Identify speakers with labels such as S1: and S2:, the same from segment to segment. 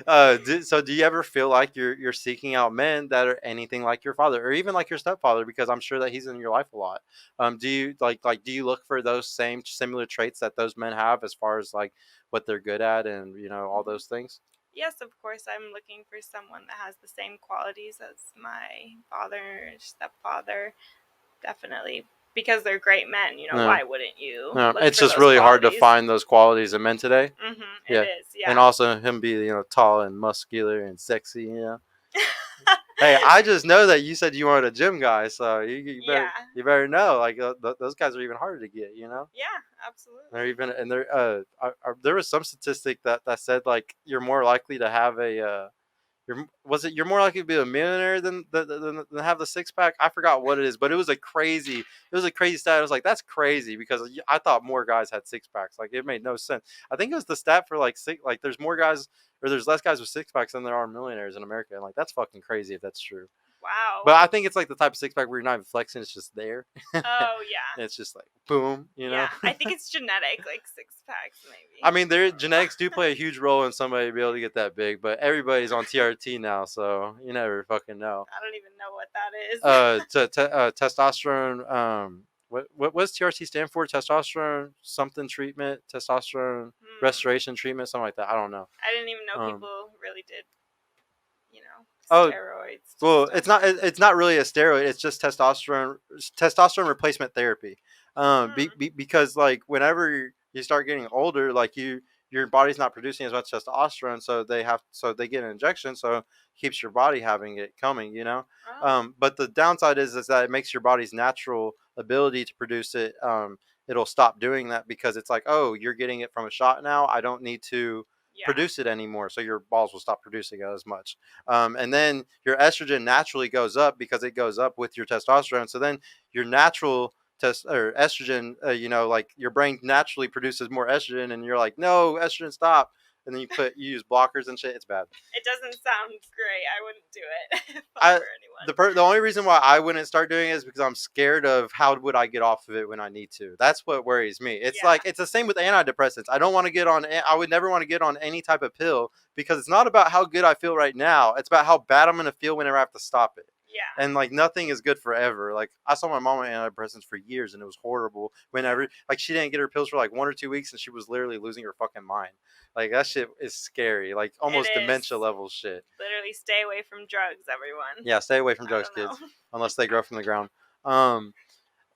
S1: So do you ever feel like you're seeking out men that are anything like your father, or even like your stepfather? Because I'm sure that he's in your life a lot. Do you do you look for those same similar traits that those men have, as far as like what they're good at, and all
S2: Hmm.
S1: those things?
S2: Yes, of course, I'm looking for someone that has the same qualities as my father, stepfather, definitely, because they're great men.
S1: No,
S2: Why wouldn't you
S1: no,
S2: look
S1: it's
S2: for
S1: just
S2: those
S1: really hard to
S2: qualities?
S1: find those qualities in men today.
S2: It
S1: Yeah,
S2: is,
S1: and
S2: yeah.
S1: also him be tall and muscular and sexy. Hey, I just know that you said you weren't a gym guy, so you better
S2: Yeah,
S1: know. Like those guys are even harder to get.
S2: yeah,
S1: They're
S2: absolutely.
S1: even and they're there was some statistic that said like you're more likely to have a you're more likely to be a millionaire than have the six pack. I forgot what it is, but it was a crazy stat. I was like, that's crazy, because I thought more guys had six packs. Like, it made no sense. I think it was the stat for like six, like there's more guys, or there's less guys with six packs than there are millionaires in America. And like, that's fucking crazy if that's true. But
S2: Wow.
S1: I think it's like the type of six pack where you're not even flexing; it's just there.
S2: Oh, yeah.
S1: It's just like boom.
S2: Yeah, I think it's genetic, like six packs,
S1: I
S2: maybe.
S1: mean,
S2: I
S1: their
S2: don't know.
S1: genetics do play a huge role in somebody to be able to get that big, but everybody's on TRT now, so you never fucking know.
S2: I don't even know what that is.
S1: Testosterone. What does TRT stand for? Testosterone something treatment, testosterone
S2: Hmm.
S1: restoration treatment, something like that. I don't know.
S2: I didn't even know
S1: Um,
S2: people really did,
S1: oh,
S2: steroids to
S1: well,
S2: stuff.
S1: it's not really a steroid. It's just testosterone replacement therapy.
S2: Hmm.
S1: Because like whenever you start getting older, like your body's not producing as much testosterone, so they get an injection, so it keeps your body having it coming.
S2: Oh,
S1: But the downside is that it makes your body's natural ability to produce it. It'll stop doing that, because it's like, oh, you're getting it from a shot now. I don't need to
S2: yeah.
S1: produce it anymore, so your balls will stop producing it as much. And then your estrogen naturally goes up because it goes up with your testosterone. So then your natural test or estrogen, like your brain naturally produces more estrogen, and you're like, no, estrogen, stop. And then you use blockers and shit. It's bad.
S2: It doesn't sound great. I wouldn't do it if I
S1: I
S2: were anyone.
S1: the only reason why I wouldn't start doing it is because I'm scared of how would I get off of it when I need to. That's what worries me. It's like
S2: Yeah.
S1: it's the same with antidepressants. I don't want to get on. I would never want to get on any type of pill, because it's not about how good I feel right now. It's about how bad I'm gonna feel whenever I have to stop it.
S2: Yeah.
S1: And like nothing is good forever. Like I saw my mom on antidepressants for years, and it was horrible. Whenever like she didn't get her pills for like 1 or 2 weeks, and she was literally losing her fucking mind. Like that shit is scary. Like
S2: It
S1: almost
S2: is.
S1: dementia level shit.
S2: Literally stay away from drugs, everyone.
S1: Yeah, stay away from
S2: I
S1: drugs,
S2: don't
S1: kids,
S2: know.
S1: unless they grow from the ground. Um,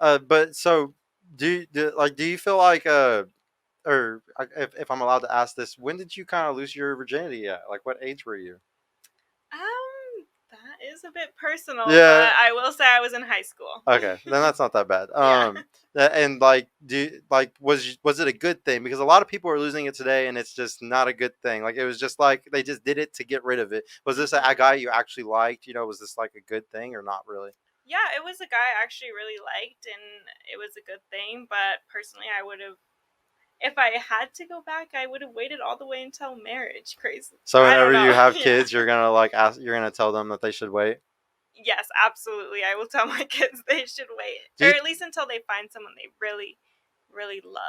S1: but so do you feel like or if I'm allowed to ask this, when did you kind of lose your virginity at? Like, what age were you?
S2: That is a bit personal,
S1: Yeah.
S2: but I will say I was in high school.
S1: Okay, then that's not that bad.
S2: Yeah.
S1: And like, was it a good thing? Because a lot of people are losing it today, and it's just not a good thing. Like, it was just like they just did it to get rid of it. Was this a
S2: Hmm.
S1: guy you actually liked? Was this like a good thing or not really?
S2: Yeah, it was a guy I actually really liked, and it was a good thing. But personally, I would have, if I had to go back, I would have waited all the way until marriage. Crazy.
S1: So
S2: I don't
S1: whenever you
S2: know.
S1: have
S2: Yeah.
S1: kids, you're gonna tell them that they should wait.
S2: Yes, absolutely. I will tell my kids they should wait,
S1: Do
S2: or
S1: you
S2: at least until they find someone they really, really love.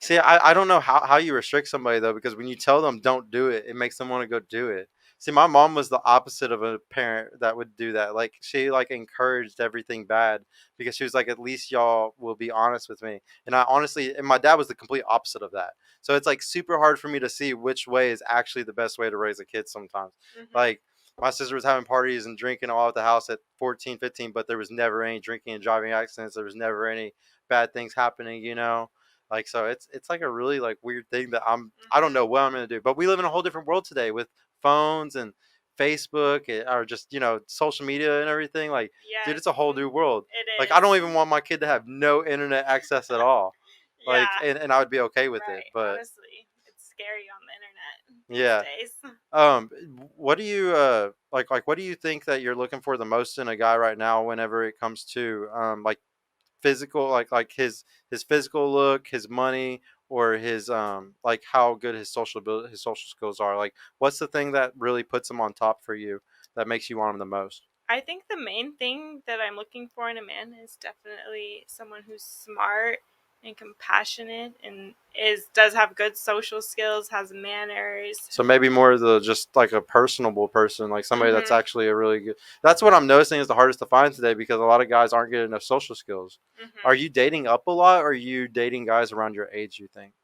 S1: see? I don't know how you restrict somebody though, because when you tell them don't do it, it makes them want to go do it. See, my mom was the opposite of a parent that would do that. Like she like encouraged everything bad, because she was like, at least y'all will be honest with me. And I honestly, and my dad was the complete opposite of that. So it's like super hard for me to see which way is actually the best way to raise a kid sometimes.
S2: Hmm.
S1: Like my sister was having parties and drinking all at the house at 14, 15, but there was never any drinking and driving accidents. There was never any bad things happening. Like, so it's like a really like weird thing that I don't know
S2: Hmm.
S1: what I'm gonna do. But we live in a whole different world today with phones and Facebook, or just social media and everything. Like, dude,
S2: Yes,
S1: it's a whole new world.
S2: it
S1: Like, I don't
S2: is.
S1: even want my kid to have no internet access at all. Like,
S2: Yeah,
S1: and I would be okay with it.
S2: right.
S1: But
S2: Honestly, it's scary on the internet these
S1: yeah.
S2: days.
S1: Um, what do you like? What do you think that you're looking for the most in a guy right now? Whenever it comes to like physical, like his physical look, his money, or his like how good his social ability, his social skills are. Like, what's the thing that really puts him on top for you, that makes you want him the most?
S2: I think the main thing that I'm looking for in a man is definitely someone who's smart and compassionate and does have good social skills, has manners.
S1: So maybe more the just like a personable person, like somebody that's
S2: Mhm.
S1: actually a really good. That's what I'm noticing is the hardest to find today because a lot of guys aren't getting enough social skills. Are
S2: Mhm.
S1: you dating up a lot, or are you dating guys around your age? You think?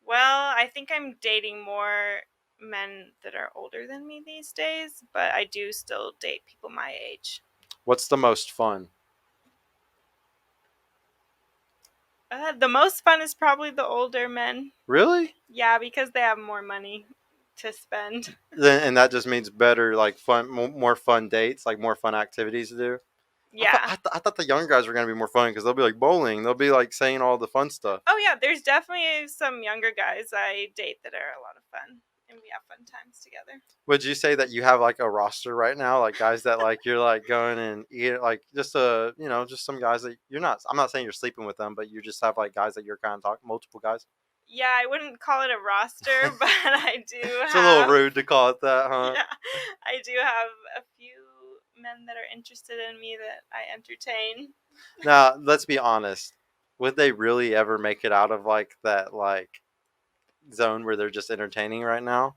S2: Well, I think I'm dating more men that are older than me these days, but I do still date people my age.
S1: What's the most fun?
S2: The most fun is probably the older men.
S1: Really?
S2: Yeah, because they have more money to spend.
S1: And that just means better, like fun, more fun dates, like more fun activities to do.
S2: Yeah.
S1: I thought the younger guys were gonna be more fun because they'll be like bowling. They'll be like saying all the fun stuff.
S2: Oh yeah, there's definitely some younger guys I date that are a lot of fun, and we have fun times together.
S1: Would you say that you have like a roster right now, like guys that like you're like going and eat like just just some guys that you're not. I'm not saying you're sleeping with them, but you just have like guys that you're kind of talking multiple guys.
S2: Yeah, I wouldn't call it a roster, but I do
S1: It's a little
S2: have.
S1: rude to call it that, huh?
S2: Yeah, I do have a few men that are interested in me that I entertain.
S1: Now let's be honest. Would they really ever make it out of like that like zone where they're just entertaining right now?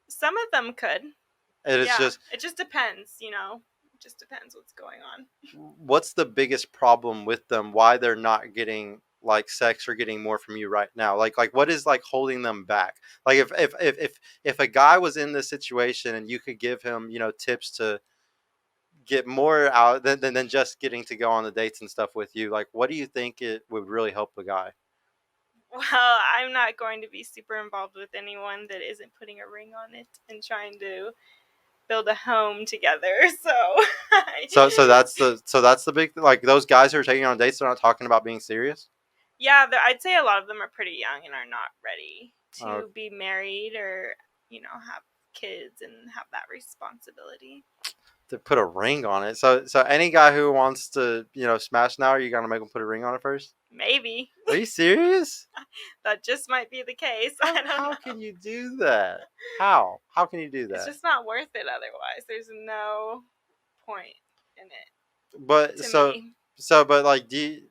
S2: Some of them could.
S1: And it's
S2: Yeah,
S1: just
S2: it just depends, you know. It just depends what's going on.
S1: what's the biggest problem with them? Why they're not getting like sex or getting more from you right now? Like what is like holding them back? Like if a guy was in this situation and you could give him tips to get more out than just getting to go on the dates and stuff with you, like what do you think it would really help a guy?
S2: Well, I'm not going to be super involved with anyone that isn't putting a ring on it and trying to build a home together. So,
S1: So that's the big like those guys who are taking on dates. They're not talking about being serious.
S2: yeah, I'd say a lot of them are pretty young and are not ready
S1: Uh,
S2: to be married or, have kids and have that responsibility.
S1: to put a ring on it. So any guy who wants to smash now, are you gonna make him put a ring on it first?
S2: Maybe.
S1: Are you serious?
S2: That just might be the case.
S1: How
S2: I don't
S1: how
S2: know.
S1: can you do that? How can you do
S2: It's
S1: that?
S2: just not worth it otherwise. There's no point in it
S1: But
S2: to
S1: so
S2: me.
S1: so but like do you,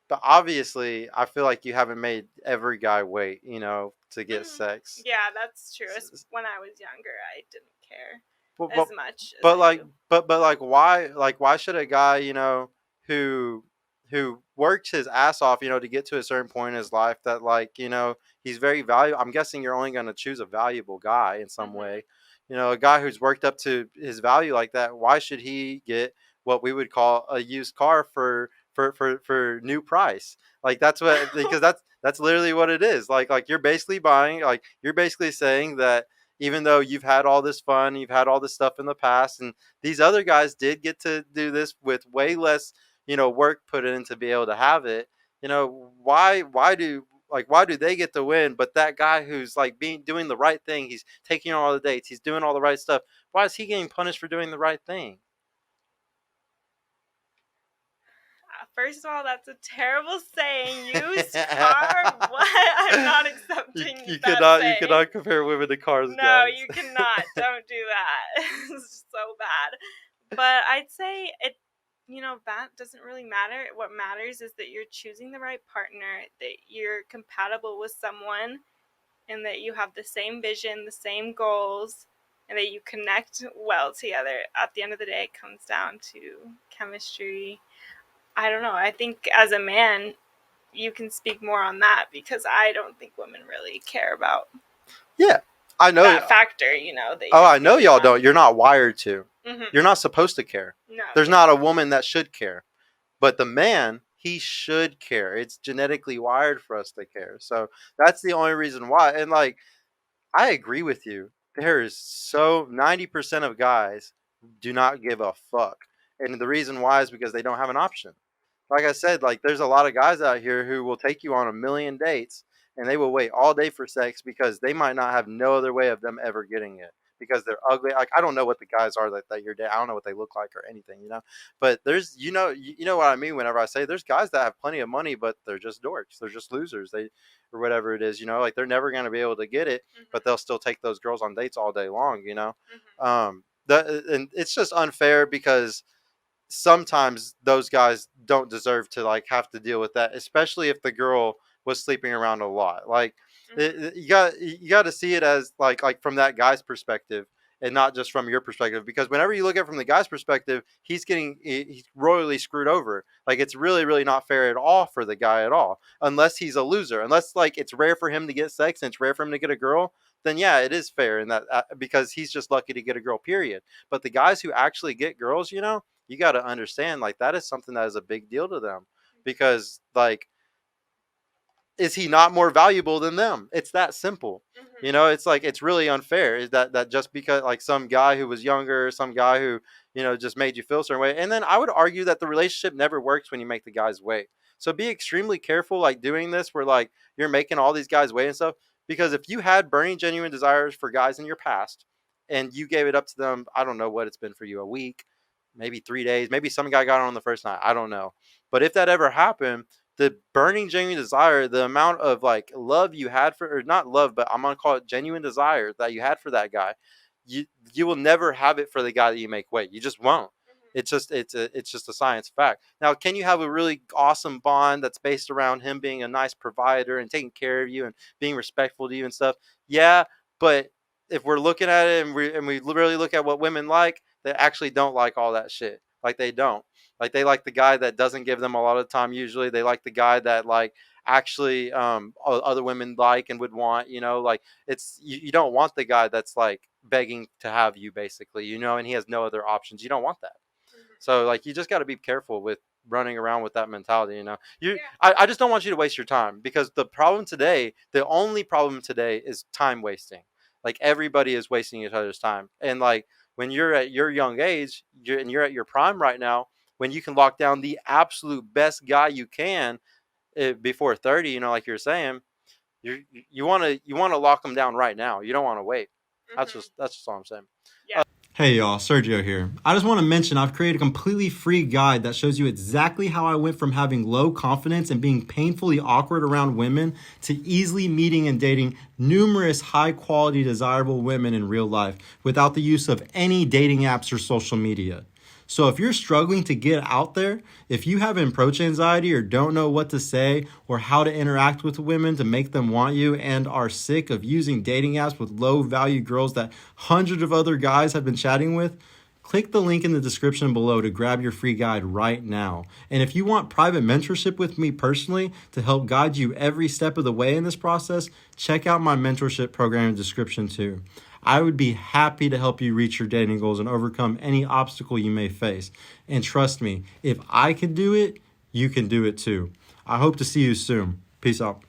S1: but obviously I feel like you haven't made every guy wait, to get
S2: Mm,
S1: sex.
S2: yeah, that's true. When I was younger, I didn't care
S1: But
S2: as
S1: but
S2: much as
S1: but
S2: I
S1: like
S2: do.
S1: but like why should a guy who who works his ass off to get to a certain point in his life that like he's very valuable. I'm guessing you're only going to choose a valuable guy in some
S2: Hmm.
S1: way. A guy who's worked up to his value like that. Why should he get what we would call a used car for new price? Like that's what because that's literally what it is. Like you're basically buying like you're basically saying that even though you've had all this fun, you've had all this stuff in the past, and these other guys did get to do this with way less, work put in to be able to have it. Why do they get to win, but that guy who's like doing the right thing, he's taking all the dates, he's doing all the right stuff. Why is he getting punished for doing the right thing?
S2: First of all, that's a terrible saying. Used car? What? I'm not
S1: you,
S2: accepting
S1: you
S2: that
S1: cannot you
S2: saying.
S1: cannot compare women to cars,
S2: No,
S1: guys.
S2: you cannot. Don't do that. It's so bad. But I'd say that doesn't really matter. What matters is that you're choosing the right partner, that you're compatible with someone, and that you have the same vision, the same goals, and that you connect well together. At the end of the day, it comes down to chemistry. I don't know. I think as a man, you can speak more on that because I don't think women really care about
S1: Yeah, I know.
S2: that factor, that
S1: Oh,
S2: you're
S1: I know
S2: speaking
S1: y'all
S2: on.
S1: don't. You're not wired to.
S2: Hmm.
S1: You're not supposed to care.
S2: No,
S1: There's
S2: yeah.
S1: not a woman that should care. But the man, he should care. It's genetically wired for us to care. So that's the only reason why. And like, I agree with you. There is 90% of guys do not give a fuck. And the reason why is because they don't have an option. Like I said, like there's a lot of guys out here who will take you on a million dates and they will wait all day for sex because they might not have no other way of them ever getting it because they're ugly. Like I don't know what the guys are that you're dating. I don't know what they look like or anything. But there's you know what I mean whenever I say there's guys that have plenty of money but they're just dorks. They're just losers. They or whatever it is. Like they're never gonna be able to get it, but
S2: Hmm.
S1: they'll still take those girls on dates all day long.
S2: Hmm.
S1: And it's just unfair because sometimes those guys don't deserve to like have to deal with that, especially if the girl was sleeping around a lot. Like you got to see it as like from that guy's perspective and not just from your perspective, because whenever you look at it from the guy's perspective, he's royally screwed over. Like it's really not fair at all for the guy at all, unless he's a loser, unless like it's rare for him to get sex and it's rare for him to get a girl. Then yeah, it is fair in that because he's just lucky to get a girl, period. But the guys who actually get girls, you got to understand like that is something that is a big deal to them, because like, is he not more valuable than them? It's that simple. It's like it's really unfair. Is that just because like some guy who was younger, some guy who just made you feel a certain way, and then I would argue that the relationship never works when you make the guys wait. So be extremely careful like doing this where like you're making all these guys wait and stuff, because if you had burning genuine desires for guys in your past and you gave it up to them, I don't know what it's been for you, a week, maybe 3 days, maybe some guy got on the first night, I don't know. But if that ever happened, the burning genuine desire, the amount of like love you had for, or not love, but I'm gonna call it genuine desire that you had for that guy, you you will never have it for the guy that you make wait. You just won't. It's just a science fact. Now, can you have a really awesome bond that's based around him being a nice provider and taking care of you and being respectful to you and stuff? Yeah, but if we're looking at it and we really look at what women like, they actually don't like all that shit. Like they don't. Like they like the guy that doesn't give them a lot of time. Usually, they like the guy that like actually other women like and would want. Like it's you don't want the guy that's like begging to have you basically. And he has no other options. You don't want that. So like you just got to be careful with running around with that mentality. I just don't want you to waste your time, because the only problem today is time wasting. Like everybody is wasting each other's time, and like when you're at your young age, you're at your prime right now, when you can lock down the absolute best guy you can before 30, like you're saying, you want to lock them down right now. You don't want to wait. That's just all I'm saying.
S2: Yeah.
S3: Hey y'all, Sergio here. I just want to mention I've created a completely free guide that shows you exactly how I went from having low confidence and being painfully awkward around women to easily meeting and dating numerous high quality desirable women in real life without the use of any dating apps or social media. So if you're struggling to get out there, if you have approach anxiety or don't know what to say or how to interact with women to make them want you, and are sick of using dating apps with low value girls that hundreds of other guys have been chatting with, click the link in the description below to grab your free guide right now. And if you want private mentorship with me personally to help guide you every step of the way in this process, check out my mentorship program in the description too. I would be happy to help you reach your dating goals and overcome any obstacle you may face. And trust me, if I can do it, you can do it too. I hope to see you soon. Peace out.